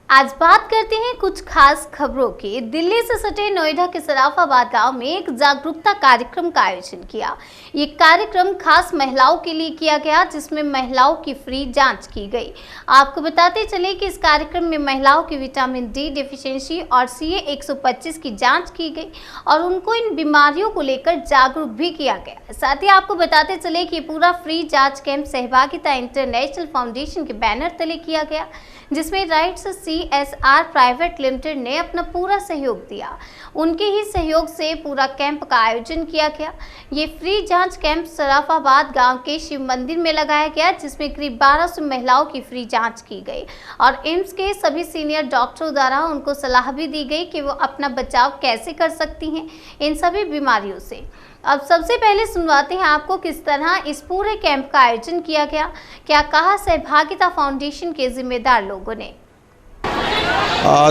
आज बात करते हैं कुछ खास खबरों की। दिल्ली से सटे नोएडा के सराफाबाद गांव में एक जागरूकता कार्यक्रम का आयोजन किया। ये कार्यक्रम खास महिलाओं के लिए किया गया, जिसमें महिलाओं की फ्री जांच की गई। आपको बताते चले कि इस कार्यक्रम में महिलाओं की विटामिन डी डिफिशियंसी और CA 125 की जांच की गई और उनको इन बीमारियों को लेकर जागरूक भी किया गया। साथ ही आपको बताते चले कि पूरा फ्री जांच कैंप सहभागिता इंटरनेशनल फाउंडेशन के बैनर तले किया गया, जिसमें राइट्स CSR प्राइवेट लिमिटेड ने अपना पूरा सहयोग दिया। उनके ही सहयोग से पूरा कैंप का आयोजन किया गया। ये फ्री जांच कैंप सराफाबाद गांव के शिव मंदिर में लगाया गया, जिसमें करीब 1200 महिलाओं की फ्री जांच की गई और एम्स के सभी सीनियर डॉक्टरों द्वारा उनको सलाह भी दी गई कि वो अपना बचाव कैसे कर सकती हैं इन सभी बीमारियों से। अब सबसे पहले सुनवाते हैं आपको किस तरह इस पूरे कैंप का आयोजन किया गया, क्या कहा सहभागिता फाउंडेशन के जिम्मेदार लोगों ने।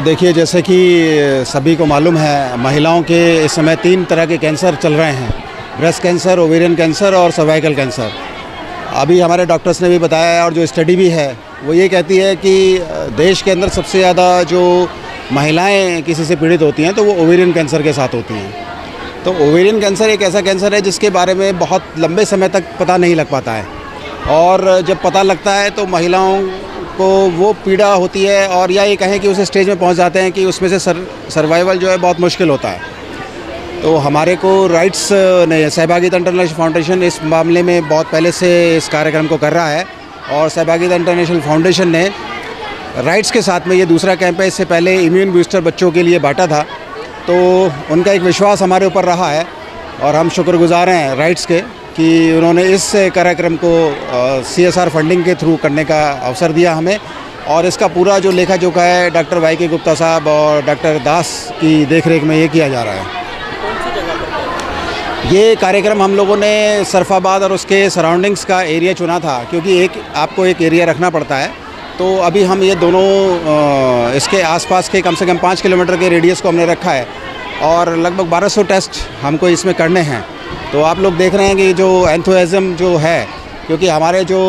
देखिए, जैसे कि सभी को मालूम है, महिलाओं के इस समय 3 तरह के कैंसर चल रहे हैं: ब्रेस्ट कैंसर, ओवेरियन कैंसर और सर्वाइकल कैंसर। अभी हमारे डॉक्टर्स ने भी बताया और जो स्टडी भी है वो ये कहती है कि देश के अंदर सबसे ज़्यादा जो महिलाएं किसी से पीड़ित होती हैं तो वो ओवेरियन कैंसर के साथ होती हैं। तो ओवेरियन कैंसर एक ऐसा कैंसर है जिसके बारे में बहुत लंबे समय तक पता नहीं लग पाता है, और जब पता लगता है तो महिलाओं को वो पीड़ा होती है, और या ये कहें कि उस स्टेज में पहुंच जाते हैं कि उसमें से सर्वाइवल जो है बहुत मुश्किल होता है। तो हमारे को राइट्स ने, सहभागिता इंटरनेशनल फाउंडेशन इस मामले में बहुत पहले से इस कार्यक्रम को कर रहा है, और सहभागिता इंटरनेशनल फाउंडेशन ने राइट्स के साथ में ये दूसरा कैंप है, इससे पहले इम्यून बूस्टर बच्चों के लिए बांटा था। तो उनका एक विश्वास हमारे ऊपर रहा है और हम शुक्रगुजार हैं राइट्स के कि उन्होंने इस कार्यक्रम को CSR फंडिंग के थ्रू करने का अवसर दिया हमें, और इसका पूरा जो लेखा जोखा है डॉक्टर YK गुप्ता साहब और डॉक्टर दास की देखरेख में ये किया जा रहा है। कौन सी जगह पर ये कार्यक्रम हम लोगों ने सरफाबाद और उसके सराउंडिंग्स का एरिया चुना था, क्योंकि आपको एक एरिया रखना पड़ता है। तो अभी हम ये दोनों इसके आसपास के कम से कम 5 किलोमीटर के रेडियस को हमने रखा है, और लगभग 1200 टेस्ट हमको इसमें करने हैं। तो आप लोग देख रहे हैं कि जो एंथुसियाज्म जो है, क्योंकि हमारे जो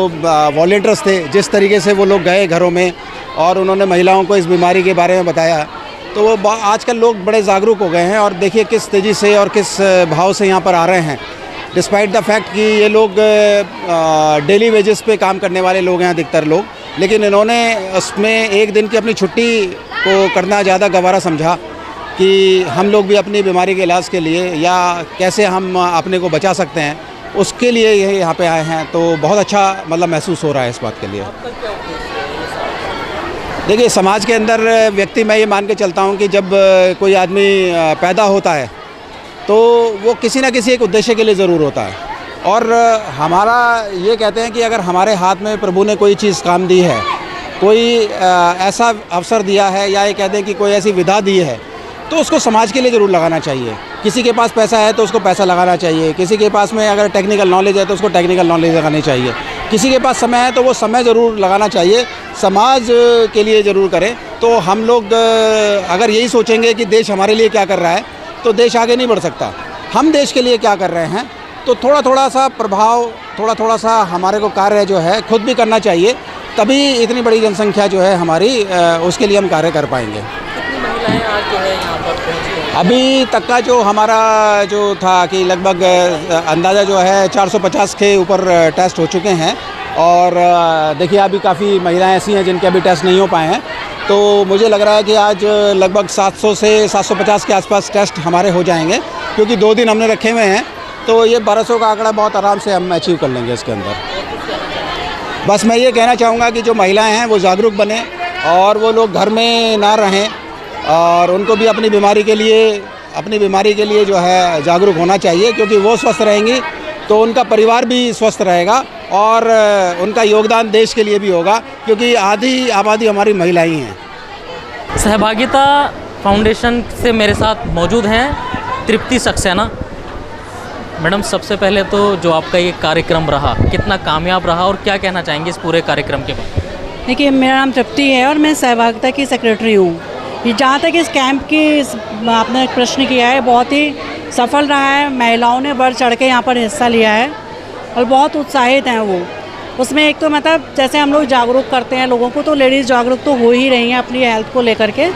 वॉलंटियर्स थे, जिस तरीके से वो लोग गए घरों में और उन्होंने महिलाओं को इस बीमारी के बारे में बताया, तो वो आजकल लोग बड़े जागरूक हो गए हैं। और देखिए किस तेज़ी से और किस भाव से यहाँ पर आ रहे हैं, डिस्पाइट द फैक्ट कि ये लोग डेली वेजेस पे काम करने वाले लोग हैं अधिकतर लोग, लेकिन इन्होंने उसमें एक दिन की अपनी छुट्टी को करना ज़्यादा गवारा समझा कि हम लोग भी अपनी बीमारी के इलाज के लिए या कैसे हम अपने को बचा सकते हैं, उसके लिए ये यहाँ पे आए हैं। तो बहुत अच्छा मतलब महसूस हो रहा है इस बात के लिए। देखिए, समाज के अंदर व्यक्ति, मैं ये मान के चलता हूँ कि जब कोई आदमी पैदा होता है तो वो किसी न किसी एक उद्देश्य के लिए ज़रूर होता है, और हमारा ये कहते हैं कि अगर हमारे हाथ में प्रभु ने कोई चीज़ काम दी है, कोई ऐसा अवसर दिया है, या ये कहते हैं कि कोई ऐसी विधा दी है, तो उसको समाज के लिए ज़रूर लगाना चाहिए। किसी के पास पैसा है तो उसको पैसा लगाना चाहिए, किसी के पास में अगर टेक्निकल नॉलेज है तो उसको टेक्निकल नॉलेज लगानी चाहिए, किसी के पास समय है तो वो समय ज़रूर लगाना चाहिए, समाज के लिए ज़रूर करें। तो हम लोग अगर यही सोचेंगे कि देश हमारे लिए क्या कर रहा है तो देश आगे नहीं बढ़ सकता। हम देश के लिए क्या कर रहे हैं, तो थोड़ा थोड़ा सा प्रभाव, थोड़ा सा हमारे को कार्य जो है खुद भी करना चाहिए, तभी इतनी बड़ी जनसंख्या जो है हमारी, उसके लिए हम कार्य कर पाएंगे। कितनी महिलाएं आज जो है यहाँ पर पहुँची हैं? अभी तक का जो हमारा जो था कि लगभग अंदाज़ा जो है 450 के ऊपर टेस्ट हो चुके हैं, और देखिए अभी काफ़ी महिलाएं ऐसी हैं जिनके अभी टेस्ट नहीं हो पाए हैं। तो मुझे लग रहा है कि आज लगभग 700 से 750 के आसपास टेस्ट हमारे हो जाएंगे, क्योंकि 2 दिन हमने रखे हुए हैं। तो ये 1200 का आंकड़ा बहुत आराम से हम अचीव कर लेंगे इसके अंदर। बस मैं ये कहना चाहूँगा कि जो महिलाएं हैं वो जागरूक बने, और वो लोग घर में ना रहें, और उनको भी अपनी बीमारी के लिए जो है जागरूक होना चाहिए, क्योंकि वो स्वस्थ रहेंगी तो उनका परिवार भी स्वस्थ रहेगा, और उनका योगदान देश के लिए भी होगा, क्योंकि आधी आबादी हमारी महिलाएं ही हैं। सहभागिता फाउंडेशन से मेरे साथ मौजूद हैं तृप्ति सक्सेना। मैडम, सबसे पहले तो जो आपका ये कार्यक्रम रहा, कितना कामयाब रहा और क्या कहना चाहेंगे इस पूरे कार्यक्रम के बारे में? देखिए, मेरा नाम तृप्ति है और मैं सहभागिता की सेक्रेटरी हूँ। ये जहाँ तक इस कैंप की आपने प्रश्न किया है, बहुत ही सफल रहा है। महिलाओं ने बढ़ चढ़ के यहाँ पर हिस्सा लिया है और बहुत उत्साहित हैं वो। उसमें एक तो मतलब जैसे हम लोग जागरूक करते हैं लोगों को, तो लेडीज़ जागरूक तो हो ही रही हैं अपनी हेल्थ को लेकर के,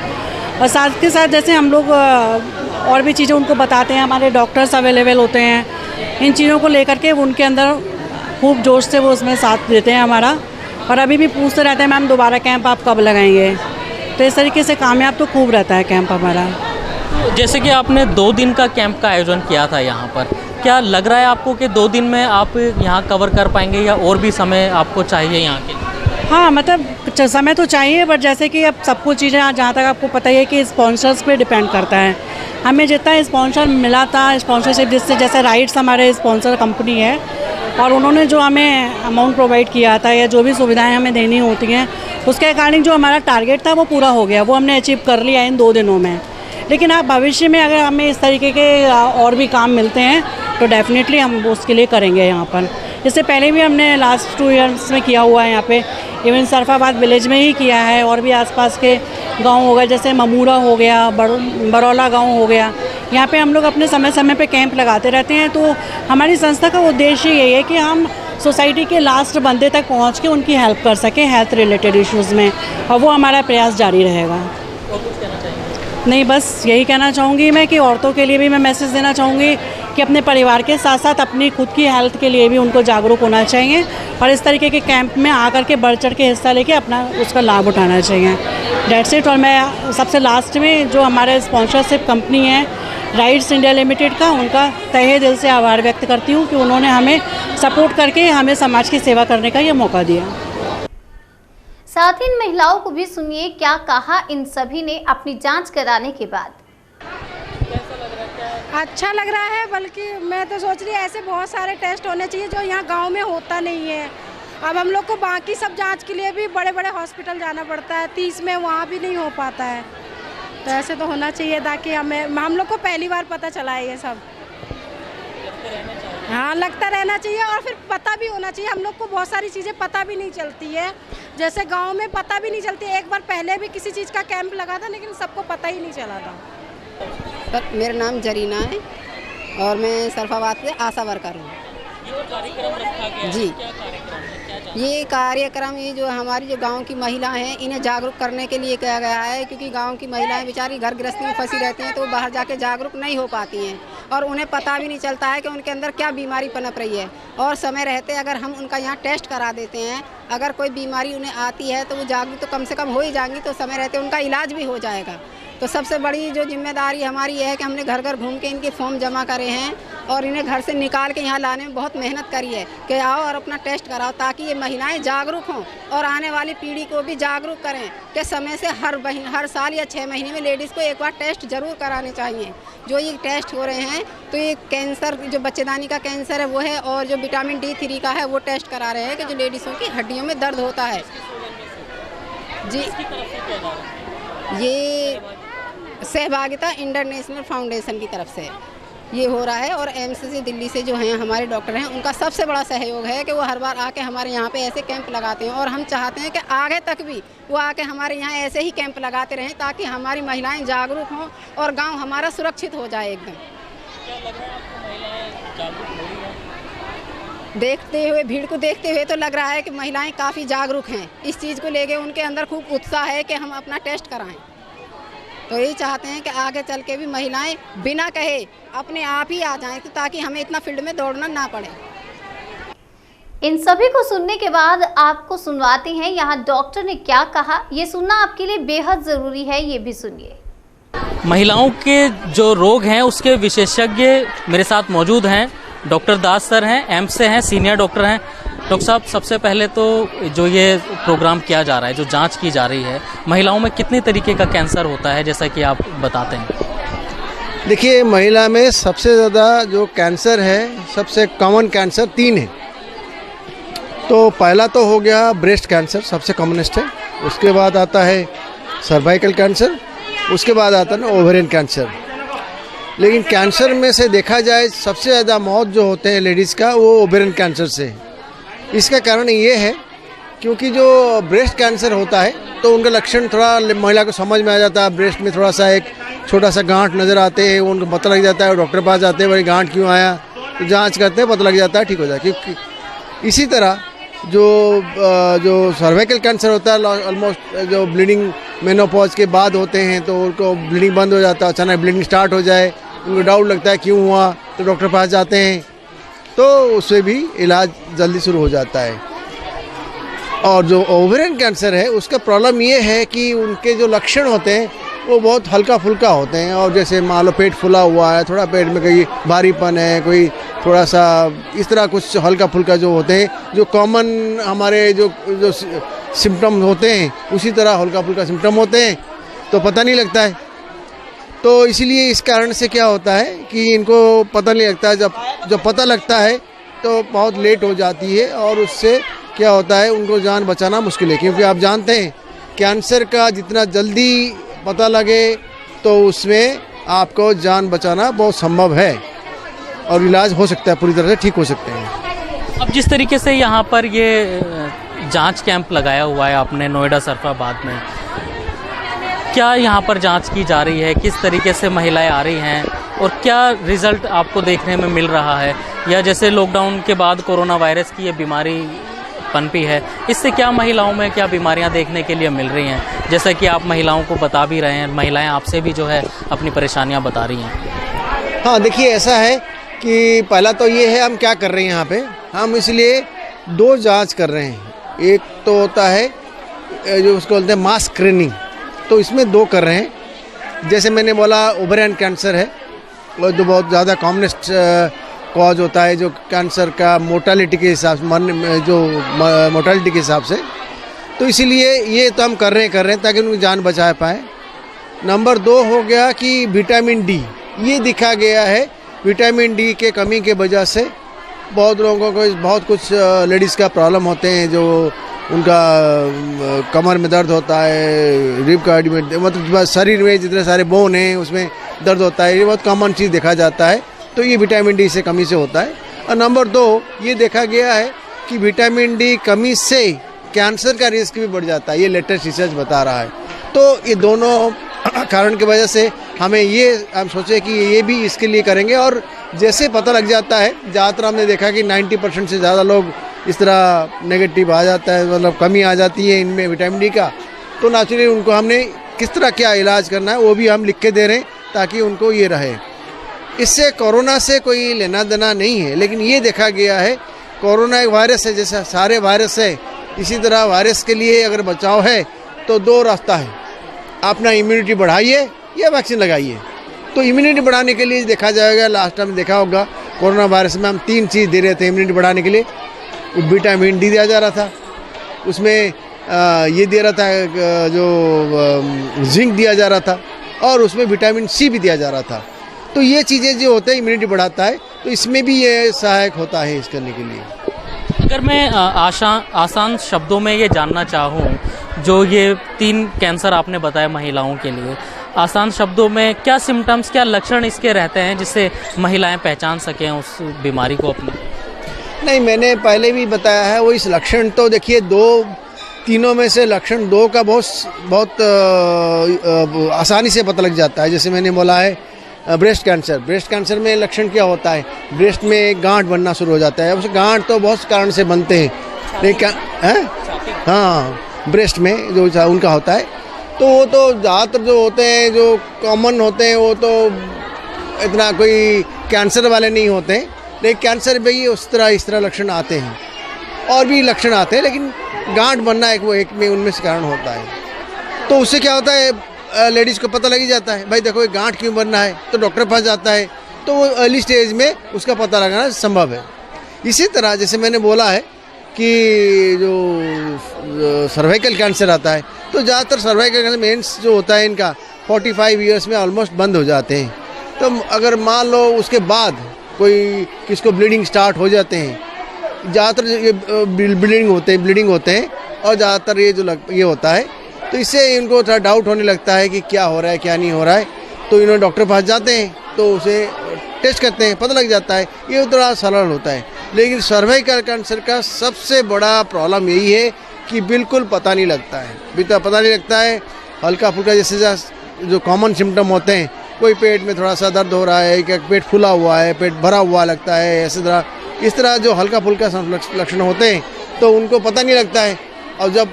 और साथ के साथ जैसे हम लोग और भी चीज़ें उनको बताते हैं, हमारे डॉक्टर्स अवेलेबल होते हैं, इन चीज़ों को लेकर के उनके अंदर खूब जोश से वो उसमें साथ देते हैं हमारा। और अभी भी पूछते रहते हैं मैम दोबारा कैंप आप कब लगाएंगे, तो इस तरीके से कामयाब तो खूब रहता है कैंप हमारा। जैसे कि आपने 2 दिन का कैंप का आयोजन किया था यहाँ पर, क्या लग रहा है आपको कि 2 दिन में आप यहाँ कवर कर पाएंगे या और भी समय आपको चाहिए यहाँ के? हाँ, मतलब समय तो चाहिए, बट जैसे कि अब सब कुछ चीज़ें जहाँ तक आपको पता ही है कि स्पॉन्सर्स पे डिपेंड करता है। हमें जितना स्पॉन्सर मिला था, स्पॉन्सरशिप जिससे जैसे राइट्स हमारे स्पॉन्सर कंपनी है, और उन्होंने जो हमें अमाउंट प्रोवाइड किया था या जो भी सुविधाएं हमें देनी होती हैं, उसके अकॉर्डिंग जो हमारा टारगेट था वो पूरा हो गया, वो हमने अचीव कर लिया इन 2 दिनों में। लेकिन आप भविष्य में अगर हमें इस तरीके के और भी काम मिलते हैं तो डेफिनेटली हम उसके लिए करेंगे यहाँ पर। इससे पहले भी हमने लास्ट 2 ईयर्स में किया हुआ है यहाँ पे, इवन सरफाबाद विलेज में ही किया है, और भी आसपास के गांव हो गए जैसे ममूरा हो गया, बरौला गांव हो गया, यहाँ पे हम लोग अपने समय समय पे कैंप लगाते रहते हैं। तो हमारी संस्था का उद्देश्य यही है कि हम सोसाइटी के लास्ट बंदे तक पहुँच के उनकी हेल्प कर सकें हेल्थ रिलेटेड इश्यूज़ में, और वो हमारा प्रयास जारी रहेगा। नहीं, बस यही कहना चाहूँगी मैं कि औरतों के लिए भी मैं मैसेज देना चाहूँगी कि अपने परिवार के साथ साथ अपनी खुद की हेल्थ के लिए भी उनको जागरूक होना चाहिए, और इस तरीके के कैंप में आकर के बढ़ चढ़ के हिस्सा लेके अपना उसका लाभ उठाना चाहिए। That's it. और मैं सबसे लास्ट में जो हमारे स्पॉन्सरशिप कंपनी है राइट्स इंडिया लिमिटेड का, उनका तहे दिल से आभार व्यक्त करती हूँ कि उन्होंने हमें सपोर्ट करके हमें समाज की सेवा करने का ये मौका दिया। साथ ही इन महिलाओं को भी सुनिए क्या कहा इन सभी ने अपनी जांच कराने के बाद। अच्छा लग रहा है, बल्कि मैं तो सोच रही हूँ ऐसे बहुत सारे टेस्ट होने चाहिए जो यहाँ गांव में होता नहीं है। अब हम लोग को बाकी सब जांच के लिए भी बड़े बड़े हॉस्पिटल जाना पड़ता है, 30 में वहाँ भी नहीं हो पाता है। तो ऐसे तो होना चाहिए ताकि हम लोग को पहली बार पता चला है ये सब। हाँ, लगता रहना चाहिए, और फिर पता भी होना चाहिए। हम लोग को बहुत सारी चीज़ें पता भी नहीं चलती है, जैसे गांव में पता भी नहीं चलती। एक बार पहले भी किसी चीज़ का कैंप लगा था, लेकिन सबको पता ही नहीं चला था। सर, मेरा नाम जरीना है और मैं सरफाबाद से आशा वर्कर हूँ। जी, ये कार्यक्रम ये जो हमारी जो गांव की महिला हैं, इन्हें जागरूक करने के लिए किया गया है, क्योंकि गांव की महिलाएं बेचारी घर गृहस्थी में फंसी रहती हैं, तो वो बाहर जाके जागरूक नहीं हो पाती हैं, और उन्हें पता भी नहीं चलता है कि उनके अंदर क्या बीमारी पनप रही है। और समय रहते अगर हम उनका यहाँ टेस्ट करा देते हैं, अगर कोई बीमारी उन्हें आती है तो वो जागरूक तो कम से कम हो ही जाएंगी, तो समय रहते उनका इलाज भी हो जाएगा। तो सबसे बड़ी जो जिम्मेदारी हमारी ये है कि हमने घर घर घूम के इनके फॉर्म जमा करे हैं, और इन्हें घर से निकाल के यहाँ लाने में बहुत मेहनत करी है कि आओ और अपना टेस्ट कराओ, ताकि ये महिलाएं जागरूक हों और आने वाली पीढ़ी को भी जागरूक करें कि समय से हर साल या 6 महीने में लेडीज़ को एक बार टेस्ट जरूर कराने चाहिए। जो ये टेस्ट हो रहे हैं, तो ये कैंसर, जो बच्चेदानी का कैंसर है वो है, और जो विटामिन D3 का है वो टेस्ट करा रहे हैं कि जो लेडीज़ों की हड्डियों में दर्द होता है। जी, ये सहभागिता इंटरनेशनल फाउंडेशन की तरफ से ये हो रहा है, और MCC दिल्ली से जो हैं हमारे डॉक्टर हैं, उनका सबसे बड़ा सहयोग है कि वो हर बार आके हमारे यहाँ पे ऐसे कैंप लगाते हैं, और हम चाहते हैं कि आगे तक भी वो आके हमारे यहाँ ऐसे ही कैंप लगाते रहें, ताकि हमारी महिलाएं जागरूक हों और गांव हमारा सुरक्षित हो जाए एकदम। देखते हुए, भीड़ को देखते हुए तो लग रहा है कि महिलाएं काफ़ी जागरूक हैं, इस चीज़ को लेके उनके अंदर खूब उत्साह है कि हम अपना टेस्ट कराएं। तो यही चाहते हैं कि आगे चल के भी महिलाएं बिना कहे अपने आप ही आ जाएं, तो ताकि हमें इतना फील्ड में दौड़ना ना पड़े। इन सभी को सुनने के बाद आपको सुनवाते हैं यहाँ डॉक्टर ने क्या कहा। ये सुनना आपके लिए बेहद जरूरी है, ये भी सुनिए। महिलाओं के जो रोग हैं उसके विशेषज्ञ मेरे साथ मौजूद हैं। डॉक्टर दास सर हैं, एम्स से हैं, सीनियर डॉक्टर हैं। डॉक्टर साहब, सबसे पहले तो जो ये प्रोग्राम किया जा रहा है, जो जांच की जा रही है, महिलाओं में कितने तरीके का कैंसर होता है, जैसा कि आप बताते हैं? देखिए, महिला में सबसे ज़्यादा जो कैंसर है, सबसे कॉमन कैंसर 3 है। तो पहला तो हो गया ब्रेस्ट कैंसर, सबसे कॉमनेस्ट है। उसके बाद आता है सर्वाइकल कैंसर, उसके बाद आता है ना ओवेरियन कैंसर। लेकिन कैंसर में से देखा जाए सबसे ज़्यादा मौत जो होते हैं लेडीज़ का, वो ओवेरियन कैंसर से है। इसका कारण ये है क्योंकि जो ब्रेस्ट कैंसर होता है तो उनका लक्षण थोड़ा महिला को समझ में आ जाता है। ब्रेस्ट में थोड़ा सा एक छोटा सा गांठ नज़र आते हैं, उनको पता लग जाता है, डॉक्टर पास जाते हैं, भाई गांठ क्यों आया, तो जांच करते हैं, पता लग जाता है, ठीक हो जाता है। क्योंकि इसी तरह जो सर्वाइकल कैंसर होता है ऑलमोस्ट जो ब्लीडिंग मेनोपॉज के बाद होते हैं, तो उनको ब्लीडिंग बंद हो जाता है, अचानक ब्लीडिंग स्टार्ट हो जाए, उनको डाउट लगता है क्यों हुआ, तो डॉक्टर पास जाते हैं, तो उससे भी इलाज जल्दी शुरू हो जाता है। और जो ओवेरियन कैंसर है उसका प्रॉब्लम ये है कि उनके जो लक्षण होते हैं वो बहुत हल्का फुल्का होते हैं, और जैसे मान लो पेट फुला हुआ है, थोड़ा पेट में कहीं भारीपन है, कोई थोड़ा सा इस तरह कुछ हल्का फुल्का जो होते हैं, जो कॉमन हमारे जो सिम्टम होते हैं उसी तरह हल्का फुल्का सिम्टम होते हैं, तो पता नहीं लगता है। तो इसीलिए इस कारण से क्या होता है कि इनको पता नहीं लगता है, जब पता लगता है तो बहुत लेट हो जाती है, और उससे क्या होता है उनको जान बचाना मुश्किल है, क्योंकि आप जानते हैं कैंसर का जितना जल्दी पता लगे तो उसमें आपको जान बचाना बहुत संभव है, और इलाज हो सकता है, पूरी तरह से ठीक हो सकते हैं। अब जिस तरीके से यहाँ पर ये जांच कैंप लगाया हुआ है आपने नोएडा सरफाबाद में, क्या यहाँ पर जांच की जा रही है, किस तरीके से महिलाएं आ रही हैं और क्या रिज़ल्ट आपको देखने में मिल रहा है, या जैसे लॉकडाउन के बाद कोरोना वायरस की ये बीमारी पनपी है, इससे क्या महिलाओं में क्या बीमारियां देखने के लिए मिल रही हैं, जैसा कि आप महिलाओं को बता भी रहे हैं, महिलाएं आपसे भी जो है अपनी परेशानियां बता रही हैं। हाँ देखिए, ऐसा है कि पहला तो ये है हम क्या कर रहे हैं यहाँ पे, हम इसलिए 2 जांच कर रहे हैं। एक तो होता है जो उसको बोलते हैं मास स्क्रीनिंग, तो इसमें 2 कर रहे हैं। जैसे मैंने बोला ओवेरियन कैंसर है, और जो बहुत ज़्यादा कॉमनेस्ट कॉज होता है जो कैंसर का मोर्टालिटी के हिसाब से, जो मोर्टालिटी के हिसाब से, तो इसीलिए ये तो हम कर रहे हैं ताकि उनकी जान बचा पाएँ। नंबर 2 हो गया कि विटामिन डी, ये दिखा गया है विटामिन डी के कमी के वजह से बहुत लोगों को बहुत कुछ लेडीज़ का प्रॉब्लम होते हैं, जो उनका कमर में दर्द होता है, रिब का में, मतलब शरीर में जितने सारे बोन हैं उसमें दर्द होता है, ये बहुत कॉमन चीज़ देखा जाता है, तो ये विटामिन डी से कमी से होता है। और नंबर 2 ये देखा गया है कि विटामिन डी कमी से कैंसर का रिस्क भी बढ़ जाता है, ये लेटेस्ट रिसर्च बता रहा है। तो ये दोनों कारण की वजह से हम सोचे कि ये भी इसके लिए करेंगे, और जैसे पता लग जाता है, ज़्यादातर हमने देखा कि 90% से ज़्यादा लोग इस तरह नेगेटिव आ जाता है, मतलब कमी आ जाती है इनमें विटामिन डी का, तो नेचुरली उनको हमने किस तरह क्या इलाज करना है वो भी हम लिख के दे रहे हैं ताकि उनको ये रहे। इससे कोरोना से कोई लेना देना नहीं है, लेकिन ये देखा गया है कोरोना एक वायरस है, जैसे सारे वायरस है, इसी तरह वायरस के लिए अगर बचाव है तो 2 रास्ता है, अपना इम्यूनिटी बढ़ाइए या वैक्सीन लगाइए। तो इम्यूनिटी बढ़ाने के लिए देखा जाएगा, लास्ट टाइम देखा होगा कोरोना वायरस में हम 3 चीज़ दे रहे थे इम्यूनिटी बढ़ाने के लिए। विटामिन डी दिया जा रहा था, उसमें ये दे रहा था जो जिंक दिया जा रहा था, और उसमें विटामिन सी भी दिया जा रहा था। तो ये चीज़ें जो होते हैं इम्यूनिटी बढ़ाता है, तो इसमें भी ये सहायक होता है इस करने के लिए। अगर मैं आसान शब्दों में ये जानना चाहूँ, जो ये 3 कैंसर आपने बताया महिलाओं के लिए, आसान शब्दों में क्या सिम्टम्स, क्या लक्षण इसके रहते हैं जिससे महिलाएं पहचान सकें उस बीमारी को अपनी? नहीं, मैंने पहले भी बताया है, वो इस लक्षण तो देखिए 2-3 में से लक्षण 2 का बहुत आसानी से पता लग जाता है। जैसे मैंने बोला है ब्रेस्ट कैंसर में लक्षण क्या होता है, ब्रेस्ट में गांठ बनना शुरू हो जाता है। उस गांठ तो बहुत कारण से बनते हैं, लेकिन हाँ ब्रेस्ट में जो उनका होता है, तो वो तो ज़्यादातर जो होते हैं जो कॉमन होते हैं वो तो इतना कोई कैंसर वाले नहीं होते हैं, लेकिन कैंसर में ही इस तरह लक्षण आते हैं, और भी लक्षण आते हैं, लेकिन गांठ बनना एक में उनमें से कारण होता है। तो उससे क्या होता है, लेडीज़ को पता लग ही जाता है, भाई देखो ये गांठ क्यों बनना है, तो डॉक्टर पास जाता है, तो वो अर्ली स्टेज में उसका पता लगाना संभव है। इसी तरह जैसे मैंने बोला है कि जो सर्वाइकल कैंसर आता है, तो ज़्यादातर सर्वाइकल कैंसर मेंस जो होता है इनका 45 ईयर्स में ऑलमोस्ट बंद हो जाते हैं। तो अगर मान लो उसके बाद कोई किसको ब्लीडिंग स्टार्ट हो जाते हैं, ज़्यादातर ये ब्लीडिंग होते हैं, और ज़्यादातर ये होता है, तो इससे इनको थोड़ा डाउट होने लगता है कि क्या हो रहा है क्या नहीं हो रहा है, तो इन्होंने डॉक्टर पास जाते हैं, तो उसे टेस्ट करते हैं, पता लग जाता है, ये थोड़ा सरल होता है। लेकिन सर्वाइकल कैंसर का सबसे बड़ा प्रॉब्लम यही है कि बिल्कुल पता नहीं लगता है, हल्का फुल्का जैसे जो कॉमन सिम्टम होते हैं, कोई पेट में थोड़ा सा दर्द हो रहा है, क्या पेट फूला हुआ है, पेट भरा हुआ लगता है, इस तरह जो हल्का फुल्का लक्षण होते हैं, तो उनको पता नहीं लगता है, और जब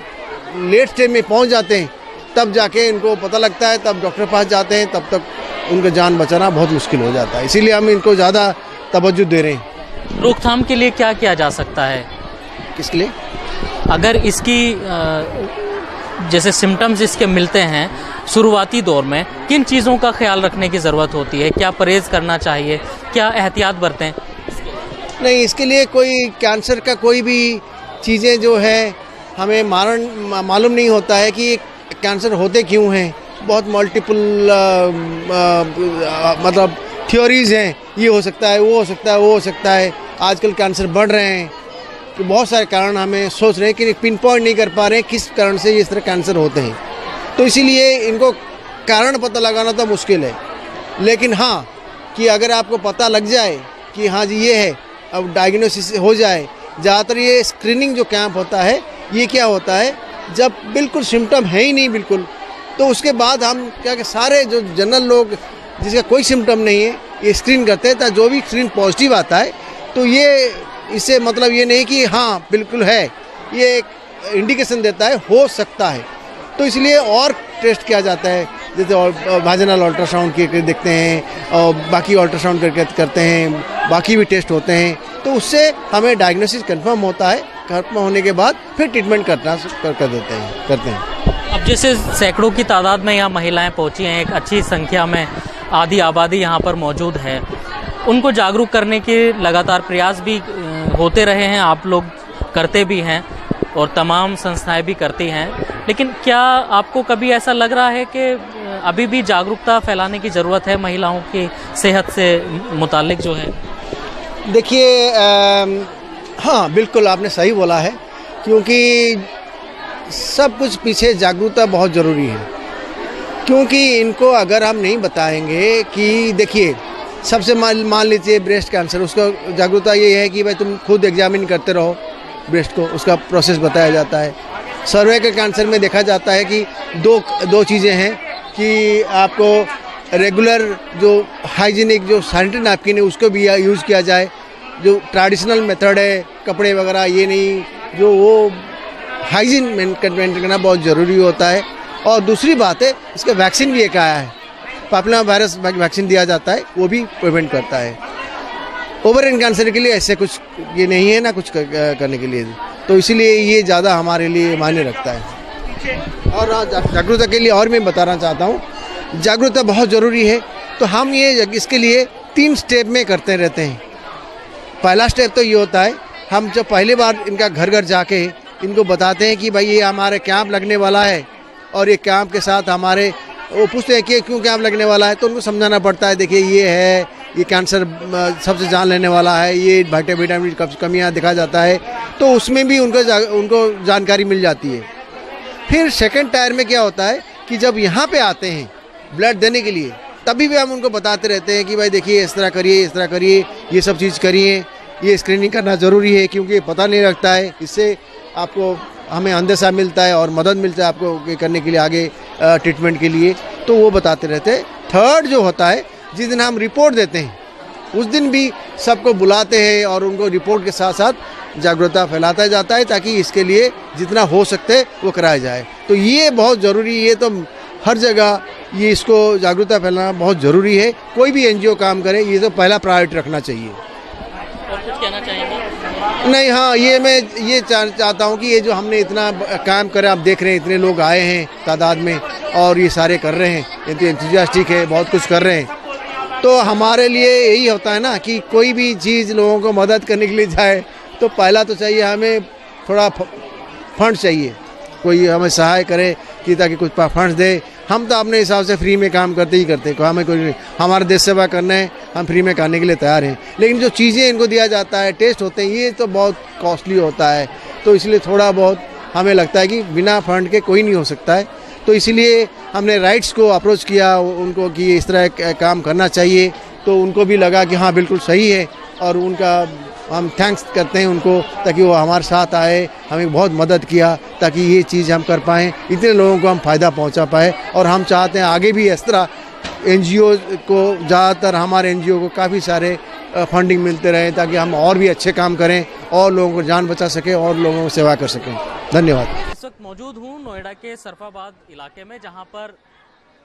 लेट स्टेज में पहुंच जाते हैं तब जाके इनको पता लगता है, तब डॉक्टर के पास जाते हैं, तब तक उनका जान बचाना बहुत मुश्किल हो जाता है। इसीलिए हम इनको ज़्यादा तवज्जो दे रहे हैं। रोकथाम के लिए क्या किया जा सकता है? किसके लिए? अगर इसकी जैसे सिम्टम्स इसके मिलते हैं शुरुआती दौर में, किन चीज़ों का ख्याल रखने की ज़रूरत होती है? क्या परहेज़ करना चाहिए? क्या एहतियात बरतें? नहीं, इसके लिए कोई कैंसर का कोई भी चीज़ें जो है हमें मालूम नहीं होता है कि कैंसर होते क्यों हैं। बहुत मल्टीपल मतलब थ्योरीज़ हैं, ये हो सकता है, वो हो सकता है, वो हो सकता है। आजकल कैंसर बढ़ रहे हैं, तो बहुत सारे कारण हमें सोच रहे हैं कि पिन पॉइंट नहीं कर पा रहे हैं किस कारण से इस तरह कैंसर होते हैं। तो इसीलिए इनको कारण पता लगाना तो मुश्किल है, लेकिन हाँ कि अगर आपको पता लग जाए कि हाँ जी ये है, अब डायग्नोसिस हो जाए। ज़्यादातर ये स्क्रीनिंग जो कैंप होता है, ये क्या होता है, जब बिल्कुल सिम्टम है ही नहीं बिल्कुल, तो उसके बाद हम क्या कि सारे जो जनरल लोग जिसका कोई सिम्टम नहीं है ये स्क्रीन करते हैं। तो जो भी स्क्रीन पॉजिटिव आता है तो ये इससे मतलब ये नहीं कि हाँ बिल्कुल है, ये एक इंडिकेशन देता है हो सकता है। तो इसलिए और टेस्ट किया जाता है, जैसे वाजिनल अल्ट्रासाउंड के देखते हैं और बाकी अल्ट्रासाउंड करके करते हैं, बाकी भी टेस्ट होते हैं। तो उससे हमें डायग्नोसिस कंफर्म होता है, कंफर्म होने के बाद फिर ट्रीटमेंट करते हैं। अब जैसे सैकड़ों की तादाद में यहाँ महिलाएं पहुँची हैं, एक अच्छी संख्या में आधी आबादी यहाँ पर मौजूद है, उनको जागरूक करने के लगातार प्रयास भी होते रहे हैं, आप लोग करते भी हैं और तमाम संस्थाएं भी करती हैं। लेकिन क्या आपको कभी ऐसा लग रहा है कि अभी भी जागरूकता फैलाने की ज़रूरत है महिलाओं की सेहत से मुतालिक जो है? देखिए हाँ बिल्कुल आपने सही बोला है, क्योंकि सब कुछ पीछे जागरूकता बहुत ज़रूरी है। क्योंकि इनको अगर हम नहीं बताएंगे कि देखिए सबसे मान लीजिए ब्रेस्ट कैंसर, उसका जागरूकता ये है कि भाई तुम खुद एग्जामिन करते रहो ब्रेस्ट को, उसका प्रोसेस बताया जाता है। सर्वाइकल कैंसर में देखा जाता है कि दो चीज़ें हैं कि आपको रेगुलर जो हाइजीनिक जो सैनिटरी नैपकिन है उसको भी यूज़ किया जाए, जो ट्रेडिशनल मेथड है कपड़े वगैरह ये नहीं, जो वो हाइजीन मेंटेन करना बहुत ज़रूरी होता है। और दूसरी बात है इसका वैक्सीन भी एक आया है, पापुलर वायरस वैक्सीन दिया जाता है, वो भी प्रिवेंट करता है। ओवरियन कैंसर के लिए ऐसे कुछ ये नहीं है ना कुछ करने के लिए, तो इसीलिए ये ज़्यादा हमारे लिए मायने रखता है। और जागरूकता के लिए और मैं बताना चाहता हूँ, जागरूकता बहुत ज़रूरी है। तो हम ये इसके लिए 3 स्टेप में करते रहते हैं। पहला स्टेप तो ये होता है, हम जब पहली बार इनका घर घर जाके इनको बताते हैं कि भाई ये हमारे कैंप लगने वाला है, और ये कैंप के साथ हमारे वो पूछते हैं कि क्यों कैंप लगने वाला है, तो उनको समझाना पड़ता है देखिए ये है, ये कैंसर सबसे जान लेने वाला है, ये विटामिन की कमियाँ दिखा जाता है, तो उसमें भी उनको जानकारी मिल जाती है। फिर सेकंड टायर में क्या होता है कि जब यहाँ पे आते हैं ब्लड देने के लिए, तभी भी हम उनको बताते रहते हैं कि भाई देखिए इस तरह करिए, इस तरह करिए, ये सब चीज़ करिए, ये स्क्रीनिंग करना ज़रूरी है, क्योंकि पता नहीं लगता है, इससे आपको हमें अंदेशा मिलता है और मदद मिलता है आपको करने के लिए आगे ट्रीटमेंट के लिए, तो वो बताते रहते हैं। थर्ड जो होता है, जिस दिन हम रिपोर्ट देते हैं उस दिन भी सबको बुलाते हैं और उनको रिपोर्ट के साथ साथ जागरूकता फैलाता जाता है, ताकि इसके लिए जितना हो सकते वो कराया जाए। तो ये बहुत ज़रूरी, ये तो हर जगह ये इसको जागरूकता फैलाना बहुत ज़रूरी है। कोई भी एनजीओ काम करे ये तो पहला प्रायोरिटी रखना चाहिए। और कुछ कहना चाहेंगे? नहीं, हाँ ये मैं ये चाहता हूँ कि ये जो हमने इतना काम करा, आप देख रहे हैं इतने लोग आए हैं तादाद में और ये सारे कर रहे हैं, एंथुसियास्टिक है, बहुत कुछ कर रहे हैं। तो हमारे लिए यही होता है ना कि कोई भी चीज़ लोगों को मदद करने के लिए जाए तो पहला तो चाहिए हमें थोड़ा फंड चाहिए, कोई हमें सहाय करे कि ताकि कुछ फंड्स दे। हम तो अपने हिसाब से फ्री में काम करते ही करते हैं, हमें कोई हमारा देश सेवा करना है, हम फ्री में करने के लिए तैयार हैं। लेकिन जो चीज़ें इनको दिया जाता है, टेस्ट होते हैं, ये तो बहुत कॉस्टली होता है, तो इसलिए थोड़ा बहुत हमें लगता है कि बिना फंड के कोई नहीं हो सकता है। तो इसलिए हमने राइट्स को अप्रोच किया उनको कि इस तरह काम करना चाहिए, तो उनको भी लगा कि हाँ बिल्कुल सही है, और उनका हम थैंक्स करते हैं उनको, ताकि वो हमारे साथ आए, हमें बहुत मदद किया ताकि ये चीज़ हम कर पाएँ, इतने लोगों को हम फ़ायदा पहुंचा पाए। और हम चाहते हैं आगे भी इस तरह एनजीओ को, ज़्यादातर हमारे एनजीओ को काफ़ी सारे फंडिंग मिलते रहे, ताकि हम और भी अच्छे काम करें और लोगों को जान बचा सकें और लोगों को सेवा कर सकें। धन्यवाद। इस वक्त मौजूद हूँ नोएडा के सरफाबाद इलाके में, जहाँ पर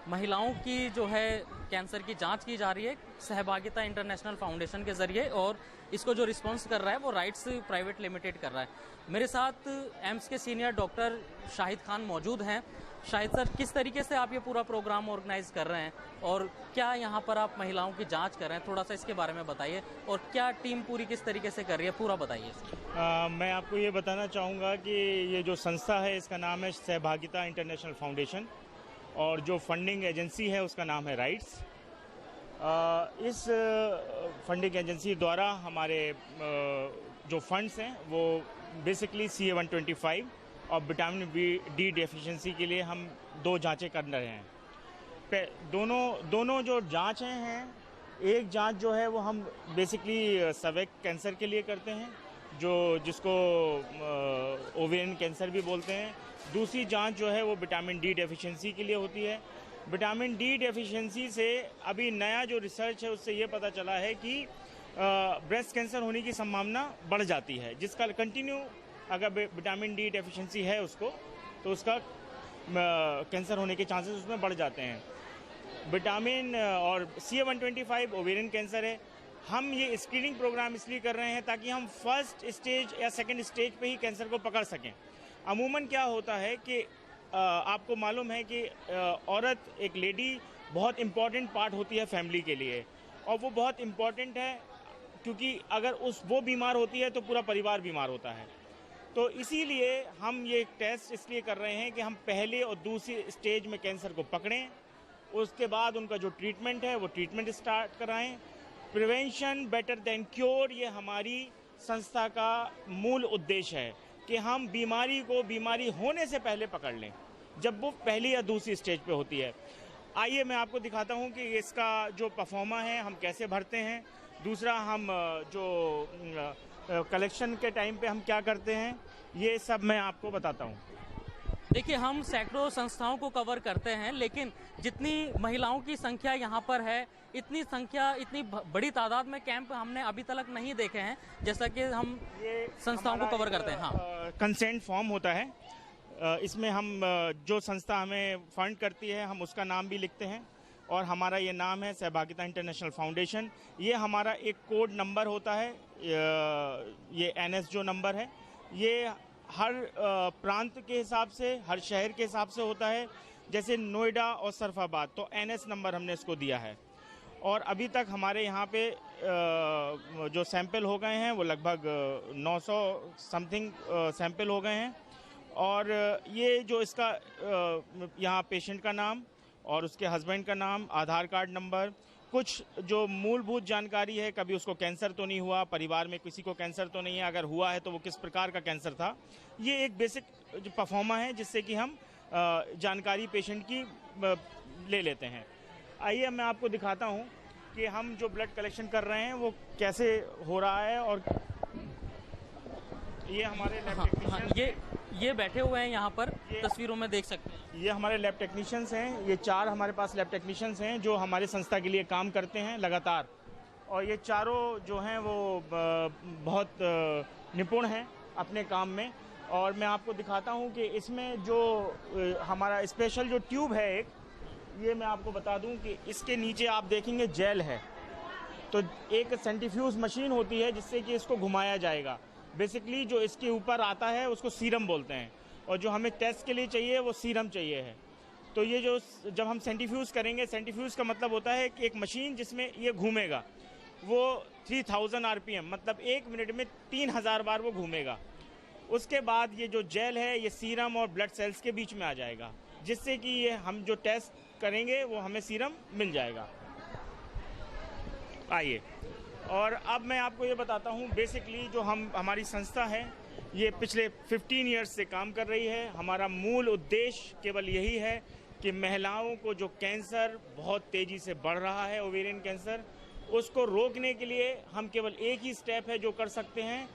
महिलाओं की जो है कैंसर की जांच की जा रही है सहभागिता इंटरनेशनल फाउंडेशन के जरिए, और इसको जो रिस्पॉन्स कर रहा है वो राइट्स प्राइवेट लिमिटेड कर रहा है। मेरे साथ एम्स के सीनियर डॉक्टर शाहिद खान मौजूद हैं। शाहिद सर, किस तरीके से आप ये पूरा प्रोग्राम ऑर्गेनाइज कर रहे हैं और क्या यहाँ पर आप महिलाओं की जांच कर रहे हैं, थोड़ा सा इसके बारे में बताइए, और क्या टीम पूरी किस तरीके से कर रही है, पूरा बताइए। मैं आपको ये बताना चाहूँगा कि ये जो संस्था है इसका नाम है सहभागिता इंटरनेशनल फाउंडेशन, और जो फंडिंग एजेंसी है उसका नाम है राइट्स। इस फंडिंग एजेंसी द्वारा हमारे जो फंड्स हैं वो बेसिकली CA-125 और विटामिन डी डेफिशिएंसी के लिए हम 2 जांचें कर रहे हैं। दोनों जो जांचें हैं, एक जांच जो है वो हम बेसिकली सर्विक्स कैंसर के लिए करते हैं, जिसको ओवेरियन कैंसर भी बोलते हैं। दूसरी जांच जो है वो विटामिन डी डेफिशिएंसी के लिए होती है। विटामिन डी डेफिशिएंसी से अभी नया जो रिसर्च है उससे ये पता चला है कि ब्रेस्ट कैंसर होने की संभावना बढ़ जाती है, जिसका कंटिन्यू अगर विटामिन डी डेफिशिएंसी है उसको, तो उसका कैंसर होने के चांसेस उसमें बढ़ जाते हैं। विटामिन और CA-125 ओवेरियन कैंसर है। हम ये स्क्रीनिंग प्रोग्राम इसलिए कर रहे हैं ताकि हम फर्स्ट स्टेज या सेकंड स्टेज पे ही कैंसर को पकड़ सकें। अमूमन क्या होता है कि आपको मालूम है कि औरत, एक लेडी, बहुत इम्पॉर्टेंट पार्ट होती है फैमिली के लिए, और वो बहुत इम्पॉर्टेंट है क्योंकि अगर वो बीमार होती है तो पूरा परिवार बीमार होता है। तो इसीलिए हम ये टेस्ट इसलिए कर रहे हैं कि हम पहले और दूसरी स्टेज में कैंसर को पकड़ें, उसके बाद उनका जो ट्रीटमेंट है वो ट्रीटमेंट स्टार्ट कराएं। प्रिवेंशन बेटर देन क्योर, ये हमारी संस्था का मूल उद्देश्य है कि हम बीमारी होने से पहले पकड़ लें, जब वो पहली या दूसरी स्टेज पे होती है। आइए मैं आपको दिखाता हूँ कि इसका जो परफॉर्मा है हम कैसे भरते हैं। दूसरा, हम जो कलेक्शन के टाइम पे हम क्या करते हैं, ये सब मैं आपको बताता हूँ। देखिए, हम सैकड़ों संस्थाओं को कवर करते हैं, लेकिन जितनी महिलाओं की संख्या यहाँ पर है, इतनी बड़ी तादाद में कैंप हमने अभी तक नहीं देखे हैं, जैसा कि हम ये संस्थाओं को कवर करते हैं। हाँ, कंसेंट फॉर्म होता है, इसमें हम जो संस्था हमें फंड करती है हम उसका नाम भी लिखते हैं, और हमारा ये नाम है सहभागिता इंटरनेशनल फाउंडेशन। ये हमारा एक कोड नंबर होता है, ये NS जो नंबर है, ये हर प्रांत के हिसाब से, हर शहर के हिसाब से होता है। जैसे नोएडा और सरफाबाद, तो NS नंबर हमने इसको दिया है। और अभी तक हमारे यहाँ पे जो सैंपल हो गए हैं वो लगभग 900 समथिंग सैंपल हो गए हैं। और ये जो इसका यहाँ पेशेंट का नाम और उसके हस्बैंड का नाम, आधार कार्ड नंबर, कुछ जो मूलभूत जानकारी है, कभी उसको कैंसर तो नहीं हुआ, परिवार में किसी को कैंसर तो नहीं है, अगर हुआ है तो वो किस प्रकार का कैंसर था, ये एक बेसिक जो परफॉर्मा है जिससे कि हम जानकारी पेशेंट की ले लेते हैं। आइए मैं आपको दिखाता हूँ कि हम जो ब्लड कलेक्शन कर रहे हैं वो कैसे हो रहा है। और ये हमारे लैब टेक्नीशियंस ये बैठे हुए हैं यहाँ पर, तस्वीरों में देख सकते हैं। ये हमारे लैब टेक्नीशियंस हैं, ये 4 हमारे पास लैब टेक्नीशियंस हैं जो हमारे संस्था के लिए काम करते हैं लगातार। और ये चारों जो हैं वो बहुत निपुण हैं अपने काम में। और मैं आपको दिखाता हूँ कि इसमें जो हमारा स्पेशल जो ट्यूब है एक, ये मैं आपको बता दूं कि इसके नीचे आप देखेंगे जेल है, तो एक सेंट्रीफ्यूज मशीन होती है जिससे कि इसको घुमाया जाएगा। बेसिकली जो इसके ऊपर आता है उसको सीरम बोलते हैं, और जो हमें टेस्ट के लिए चाहिए वो सीरम चाहिए है। तो ये जो जब हम सेंट्रीफ्यूज करेंगे, सेंट्रीफ्यूज का मतलब होता है कि एक मशीन जिसमें ये घूमेगा, वो 3000 RPM, मतलब 1 मिनट में 3000 बार वो घूमेगा। उसके बाद ये जो जेल है ये सीरम और ब्लड सेल्स के बीच में आ जाएगा, जिससे कि ये हम जो टेस्ट करेंगे वो हमें सीरम मिल जाएगा। आइए, और अब मैं आपको ये बताता हूँ बेसिकली जो हमारी संस्था है ये पिछले 15 ईयर्स से काम कर रही है। हमारा मूल उद्देश्य केवल यही है कि महिलाओं को जो कैंसर बहुत तेज़ी से बढ़ रहा है, ओवेरियन कैंसर, उसको रोकने के लिए हम केवल एक ही स्टेप है जो कर सकते हैं,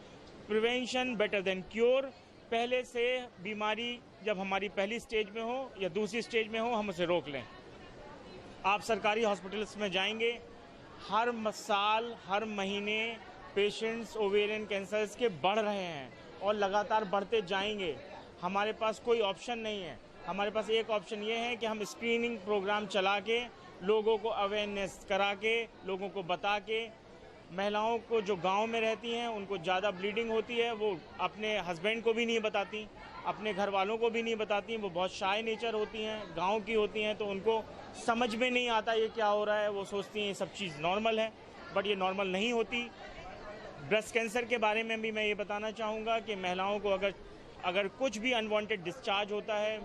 प्रिवेंशन बेटर देन क्योर। पहले से बीमारी जब हमारी पहली स्टेज में हो या दूसरी स्टेज में हो, हम उसे रोक लें। आप सरकारी हॉस्पिटल्स में जाएंगे हर साल हर महीने पेशेंट्स ओवेरियन कैंसर्स के बढ़ रहे हैं और लगातार बढ़ते जाएंगे। हमारे पास कोई ऑप्शन नहीं है। हमारे पास एक ऑप्शन ये है कि हम स्क्रीनिंग प्रोग्राम चला के लोगों को अवेयरनेस करा के, लोगों को बता के, महिलाओं को जो गांव में रहती हैं उनको ज़्यादा ब्लीडिंग होती है, वो अपने हस्बैंड को भी नहीं बताती, अपने घर वालों को भी नहीं बताती, वो बहुत शाय नेचर होती हैं, गांव की होती हैं, तो उनको समझ में नहीं आता ये क्या हो रहा है। वो सोचती हैं ये सब चीज़ नॉर्मल है, बट ये नॉर्मल नहीं होती। ब्रेस्ट कैंसर के बारे में भी मैं ये बताना चाहूँगा कि महिलाओं को अगर कुछ भी अनवांटेड डिस्चार्ज होता है,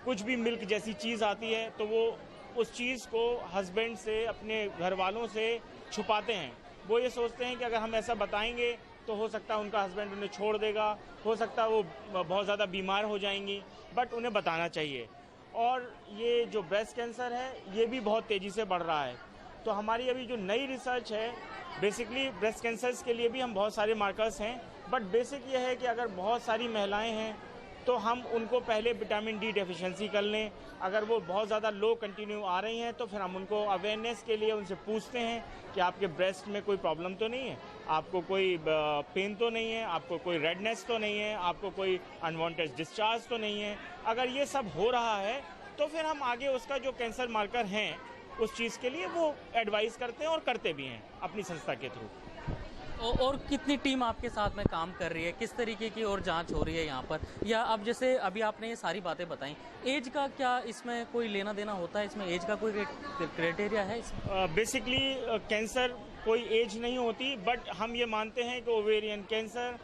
कुछ भी मिल्क जैसी चीज़ आती है, तो वो उस चीज़ को हस्बैंड से, अपने घर वालों से छुपाते हैं। वो ये सोचते हैं कि अगर हम ऐसा बताएंगे तो हो सकता है उनका हस्बैंड उन्हें छोड़ देगा, हो सकता है वो बहुत ज़्यादा बीमार हो जाएंगी, बट उन्हें बताना चाहिए। और ये जो ब्रेस्ट कैंसर है ये भी बहुत तेज़ी से बढ़ रहा है। तो हमारी अभी जो नई रिसर्च है, बेसिकली ब्रेस्ट कैंसर्स के लिए भी हम बहुत सारे मार्कर्स हैं, बट बेसिक ये है कि अगर बहुत सारी महिलाएं हैं तो हम उनको पहले विटामिन डी डेफिशिएंसी कर लें। अगर वो बहुत ज़्यादा लो कंटिन्यू आ रही हैं तो फिर हम उनको अवेयरनेस के लिए उनसे पूछते हैं कि आपके ब्रेस्ट में कोई प्रॉब्लम तो नहीं है, आपको कोई पेन तो नहीं है, आपको कोई रेडनेस तो नहीं है, आपको कोई अनवांटेड डिस्चार्ज तो नहीं है। अगर ये सब हो रहा है तो फिर हम आगे उसका जो कैंसर मार्कर हैं उस चीज़ के लिए वो एडवाइस करते हैं और करते भी हैं अपनी संस्था के थ्रू। और कितनी टीम आपके साथ में काम कर रही है, किस तरीके की और जांच हो रही है यहाँ पर? या अब जैसे अभी आपने ये सारी बातें बताई, एज का क्या इसमें कोई लेना देना होता है? इसमें एज का कोई क्राइटेरिया है? बेसिकली कैंसर कोई एज नहीं होती, बट हम ये मानते हैं कि ओवेरियन कैंसर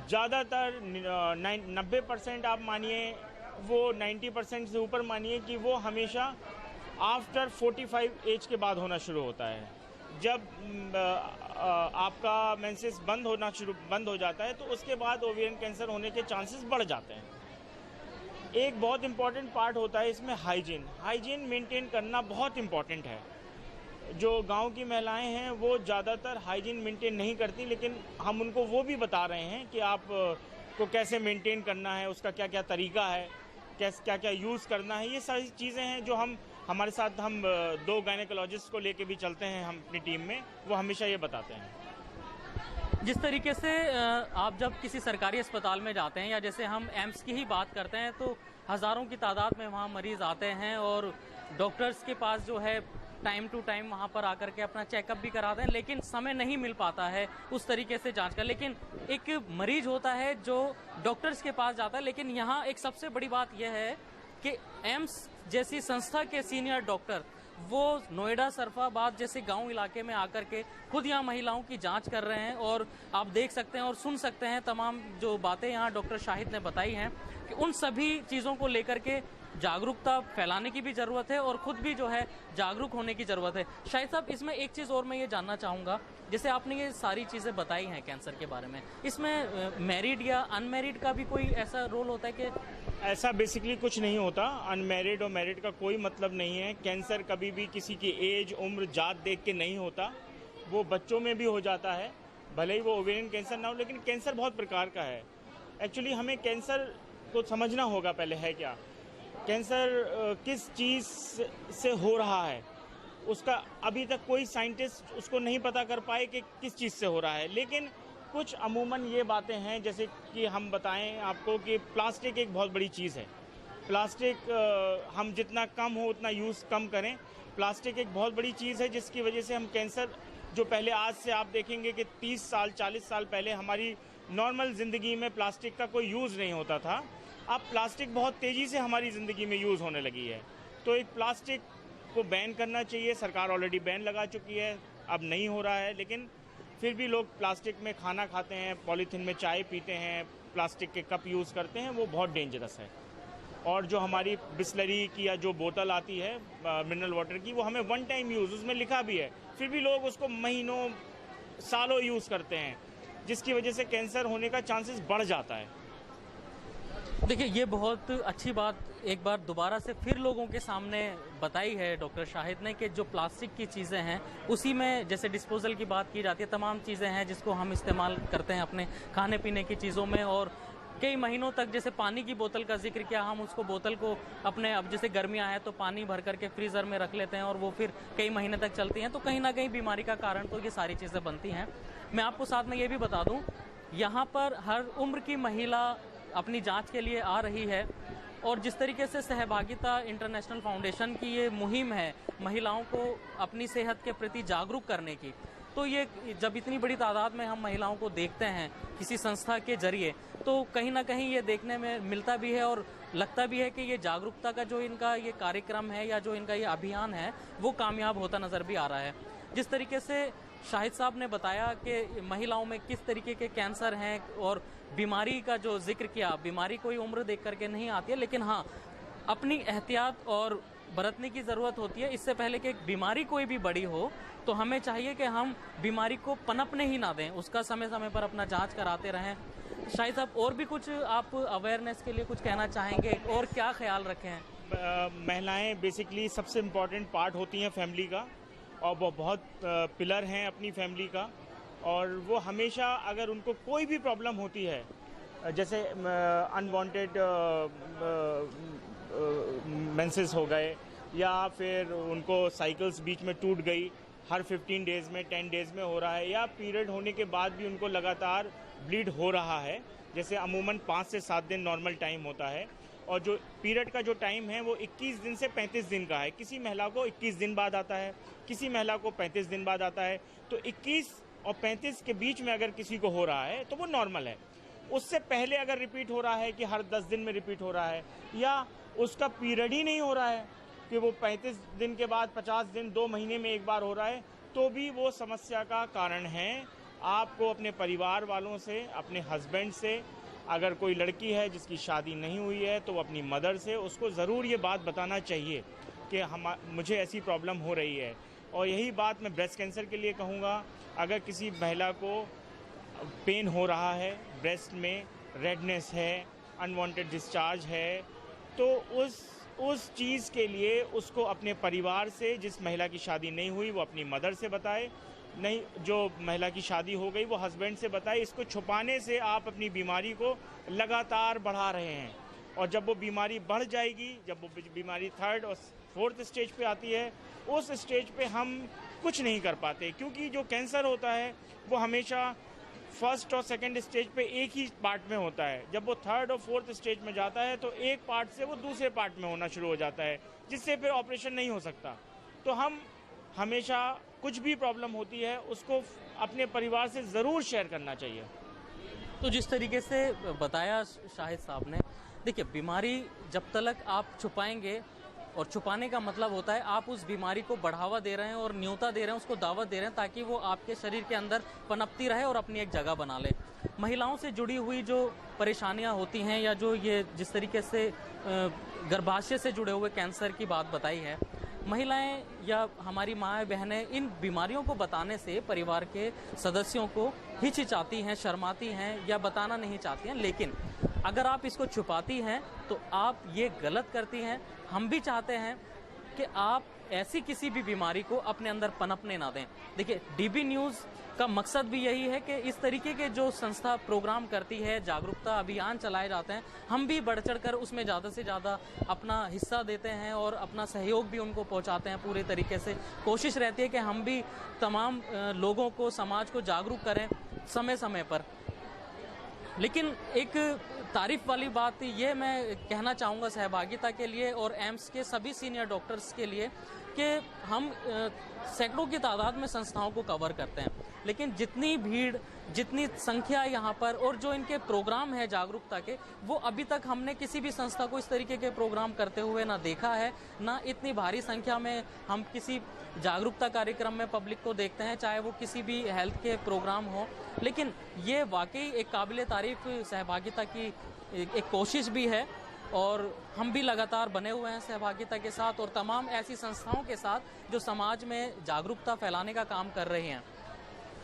ज़्यादातर 90% आप मानिए, वो 90% से ऊपर मानिए कि वो हमेशा आफ्टर 45 एज के बाद होना शुरू होता है। जब आपका मेंसेस बंद हो जाता है तो उसके बाद ओवेरियन कैंसर होने के चांसेस बढ़ जाते हैं। एक बहुत इम्पॉर्टेंट पार्ट होता है इसमें हाइजीन मेंटेन करना बहुत इम्पॉर्टेंट है। जो गांव की महिलाएं हैं वो ज़्यादातर हाइजीन मेंटेन नहीं करती, लेकिन हम उनको वो भी बता रहे हैं कि आप को कैसे मेंटेन करना है, उसका क्या क्या तरीका है, क्या क्या यूज़ करना है। ये सारी चीज़ें हैं जो हमारे साथ हम 2 गायनेकोलॉजिस्ट को लेके भी चलते हैं हम अपनी टीम में, वो हमेशा ये बताते हैं। जिस तरीके से आप जब किसी सरकारी अस्पताल में जाते हैं या जैसे हम एम्स की ही बात करते हैं तो हज़ारों की तादाद में वहाँ मरीज़ आते हैं और डॉक्टर्स के पास जो है टाइम टू टाइम वहाँ पर आकर के अपना चेकअप भी कराते हैं, लेकिन समय नहीं मिल पाता है उस तरीके से जांच का। लेकिन एक मरीज होता है जो डॉक्टर्स के पास जाता है, लेकिन यहाँ एक सबसे बड़ी बात यह है कि एम्स जैसी संस्था के सीनियर डॉक्टर वो नोएडा, सरफाबाद जैसे गांव इलाके में आकर के खुद यहाँ महिलाओं की जांच कर रहे हैं। और आप देख सकते हैं और सुन सकते हैं तमाम जो बातें यहाँ डॉक्टर शाहिद ने बताई हैं कि उन सभी चीज़ों को लेकर के जागरूकता फैलाने की भी ज़रूरत है और खुद भी जो है जागरूक होने की ज़रूरत है। शाहिद साहब, इसमें एक चीज़ और मैं ये जानना चाहूँगा, जैसे आपने ये सारी चीज़ें बताई हैं कैंसर के बारे में, इसमें मैरिड या अनमैरिड का भी कोई ऐसा रोल होता है कि? ऐसा बेसिकली कुछ नहीं होता। अनमैरिड और मैरिड का कोई मतलब नहीं है। कैंसर कभी भी किसी की एज, उम्र, जात देख के नहीं होता। वो बच्चों में भी हो जाता है, भले ही वो ओवेरियन कैंसर ना हो, लेकिन कैंसर बहुत प्रकार का है। एक्चुअली हमें कैंसर को समझना होगा पहले है क्या, कैंसर किस चीज़ से हो रहा है, उसका अभी तक कोई साइंटिस्ट उसको नहीं पता कर पाए कि किस चीज़ से हो रहा है। लेकिन कुछ अमूमन ये बातें हैं, जैसे कि हम बताएं आपको कि प्लास्टिक एक बहुत बड़ी चीज़ है। प्लास्टिक हम जितना कम हो उतना यूज़ कम करें। प्लास्टिक एक बहुत बड़ी चीज़ है जिसकी वजह से हम कैंसर, जो पहले आज से आप देखेंगे कि 30 साल 40 साल पहले हमारी नॉर्मल ज़िंदगी में प्लास्टिक का कोई यूज़ नहीं होता था, अब प्लास्टिक बहुत तेज़ी से हमारी ज़िंदगी में यूज़ होने लगी है। तो एक प्लास्टिक को बैन करना चाहिए। सरकार ऑलरेडी बैन लगा चुकी है, अब नहीं हो रहा है, लेकिन फिर भी लोग प्लास्टिक में खाना खाते हैं, पॉलीथीन में चाय पीते हैं, प्लास्टिक के कप यूज़ करते हैं, वो बहुत डेंजरस है। और जो हमारी बिस्लरी की या जो बोतल आती है मिनरल वाटर की, वो हमें 1 टाइम यूज़, उसमें लिखा भी है, फिर भी लोग उसको महीनों सालों यूज़ करते हैं, जिसकी वजह से कैंसर होने का चांसेस बढ़ जाता है। देखिए, ये बहुत अच्छी बात एक बार दोबारा से फिर लोगों के सामने बताई है डॉक्टर शाहिद ने कि जो प्लास्टिक की चीज़ें हैं उसी में, जैसे डिस्पोजल की बात की जाती है, तमाम चीज़ें हैं जिसको हम इस्तेमाल करते हैं अपने खाने पीने की चीज़ों में, और कई महीनों तक, जैसे पानी की बोतल का जिक्र किया, हम उसको बोतल को अपने, अब जैसे गर्मियाँ हैं तो पानी भर करके फ्रीज़र में रख लेते हैं और वो फिर कई महीने तक चलती हैं, तो कहीं ना कहीं बीमारी का कारण तो ये सारी चीज़ें बनती हैं। मैं आपको साथ में ये भी बता दूं, यहाँ पर हर उम्र की महिला अपनी जांच के लिए आ रही है और जिस तरीके से सहभागिता इंटरनेशनल फाउंडेशन की ये मुहिम है महिलाओं को अपनी सेहत के प्रति जागरूक करने की, तो ये जब इतनी बड़ी तादाद में हम महिलाओं को देखते हैं किसी संस्था के जरिए, तो कहीं ना कहीं ये देखने में मिलता भी है और लगता भी है कि ये जागरूकता का जो इनका ये कार्यक्रम है या जो इनका ये अभियान है वो कामयाब होता नज़र भी आ रहा है। जिस तरीके से शाहिद साहब ने बताया कि महिलाओं में किस तरीके के कैंसर हैं और बीमारी का जो जिक्र किया, बीमारी कोई उम्र देख करके नहीं आती है, लेकिन हाँ अपनी एहतियात और बरतने की ज़रूरत होती है। इससे पहले कि एक बीमारी कोई भी बड़ी हो तो हमें चाहिए कि हम बीमारी को पनपने ही ना दें, उसका समय समय पर अपना जांच कराते रहें। शाहिद साहब, और भी कुछ आप अवेयरनेस के लिए कुछ कहना चाहेंगे और क्या ख्याल रखें? महिलाएं बेसिकली सबसे इम्पॉर्टेंट पार्ट होती हैं फैमिली का और वो बहुत पिलर हैं अपनी फैमिली का, और वो हमेशा अगर उनको कोई भी प्रॉब्लम होती है, जैसे अनवांटेड मेंसेस हो गए या फिर उनको साइकिल्स बीच में टूट गई, हर 15 डेज़ में 10 डेज़ में हो रहा है, या पीरियड होने के बाद भी उनको लगातार ब्लीड हो रहा है, जैसे अमूमन 5 से 7 दिन नॉर्मल टाइम होता है और जो पीरियड का जो टाइम है वो 21 दिन से 35 दिन का है। किसी महिला को 21 दिन बाद आता है, किसी महिला को 35 दिन बाद आता है। तो 21 और 35 के बीच में अगर किसी को हो रहा है तो वो नॉर्मल है। उससे पहले अगर रिपीट हो रहा है कि हर 10 दिन में रिपीट हो रहा है या उसका पीरियड ही नहीं हो रहा है कि वो 35 दिन के बाद 50 दिन 2 महीने में एक बार हो रहा है, तो भी वो समस्या का कारण है। आपको अपने परिवार वालों से, अपने हस्बैंड से, अगर कोई लड़की है जिसकी शादी नहीं हुई है तो वो अपनी मदर से उसको ज़रूर ये बात बताना चाहिए कि मुझे ऐसी प्रॉब्लम हो रही है। और यही बात मैं ब्रेस्ट कैंसर के लिए कहूँगा, अगर किसी महिला को पेन हो रहा है, ब्रेस्ट में रेडनेस है, अनवांटेड डिस्चार्ज है, तो उस चीज़ के लिए उसको अपने परिवार से, जिस महिला की शादी नहीं हुई वो अपनी मदर से बताए, नहीं जो महिला की शादी हो गई वो हस्बैंड से बताए। इसको छुपाने से आप अपनी बीमारी को लगातार बढ़ा रहे हैं और जब वो बीमारी बढ़ जाएगी, जब वो बीमारी 3rd और 4th स्टेज पे आती है, उस स्टेज पे हम कुछ नहीं कर पाते, क्योंकि जो कैंसर होता है वो हमेशा 1st और 2nd स्टेज पे एक ही पार्ट में होता है। जब वो 3rd और 4th स्टेज में जाता है तो एक पार्ट से वो दूसरे पार्ट में होना शुरू हो जाता है, जिससे फिर ऑपरेशन नहीं हो सकता। तो हम हमेशा कुछ भी प्रॉब्लम होती है उसको अपने परिवार से ज़रूर शेयर करना चाहिए। तो जिस तरीके से बताया शाहिद साहब ने, देखिए बीमारी जब तक आप छुपाएंगे, और छुपाने का मतलब होता है आप उस बीमारी को बढ़ावा दे रहे हैं और न्योता दे रहे हैं, उसको दावत दे रहे हैं ताकि वो आपके शरीर के अंदर पनपती रहे और अपनी एक जगह बना ले। महिलाओं से जुड़ी हुई जो परेशानियां होती हैं या जो ये जिस तरीके से गर्भाशय से जुड़े हुए कैंसर की बात बताई है, महिलाएं या हमारी माएँ बहनें इन बीमारियों को बताने से परिवार के सदस्यों को हिचकिचाती हैं, शर्माती हैं या बताना नहीं चाहती हैं। लेकिन अगर आप इसको छुपाती हैं तो आप ये गलत करती हैं। हम भी चाहते हैं कि आप ऐसी किसी भी बीमारी को अपने अंदर पनपने ना दें। देखिए डीबी न्यूज़ का मकसद भी यही है कि इस तरीके के जो संस्था प्रोग्राम करती है, जागरूकता अभियान चलाए जाते हैं, हम भी बढ़ चढ़ कर उसमें ज़्यादा से ज़्यादा अपना हिस्सा देते हैं और अपना सहयोग भी उनको पहुंचाते हैं। पूरे तरीके से कोशिश रहती है कि हम भी तमाम लोगों को, समाज को जागरूक करें समय समय पर। लेकिन एक तारीफ वाली बात ये मैं कहना चाहूँगा सहभागिता के लिए और एम्स के सभी सीनियर डॉक्टर्स के लिए कि हम सैकड़ों की तादाद में संस्थाओं को कवर करते हैं, लेकिन जितनी भीड़, जितनी संख्या यहाँ पर और जो इनके प्रोग्राम है जागरूकता के, वो अभी तक हमने किसी भी संस्था को इस तरीके के प्रोग्राम करते हुए ना देखा है, ना इतनी भारी संख्या में हम किसी जागरूकता कार्यक्रम में पब्लिक को देखते हैं, चाहे वो किसी भी हेल्थ के प्रोग्राम हो। लेकिन ये वाकई एक काबिले तारीफ सहभागिता की एक कोशिश भी है और हम भी लगातार बने हुए हैं सहभागिता के साथ और तमाम ऐसी संस्थाओं के साथ जो समाज में जागरूकता फैलाने का काम कर रही हैं।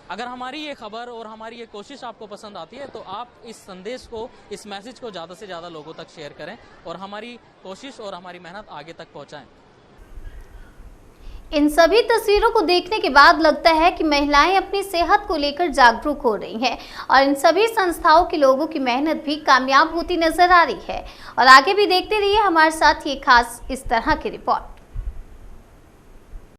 अगर हमारी ये खबर और हमारी ये कोशिश आपको पसंद आती है तो आप इस संदेश को, इस मैसेज को ज़्यादा से ज़्यादा लोगों तक शेयर करें और हमारी कोशिश और हमारी मेहनत आगे तक पहुँचाएँ। इन सभी तस्वीरों को देखने के बाद लगता है कि महिलाएं अपनी सेहत को लेकर जागरूक हो रही हैं और इन सभी संस्थाओं के लोगों की मेहनत भी कामयाब होती नजर आ रही है। और आगे भी देखते रहिए हमारे साथ ये खास इस तरह की रिपोर्ट।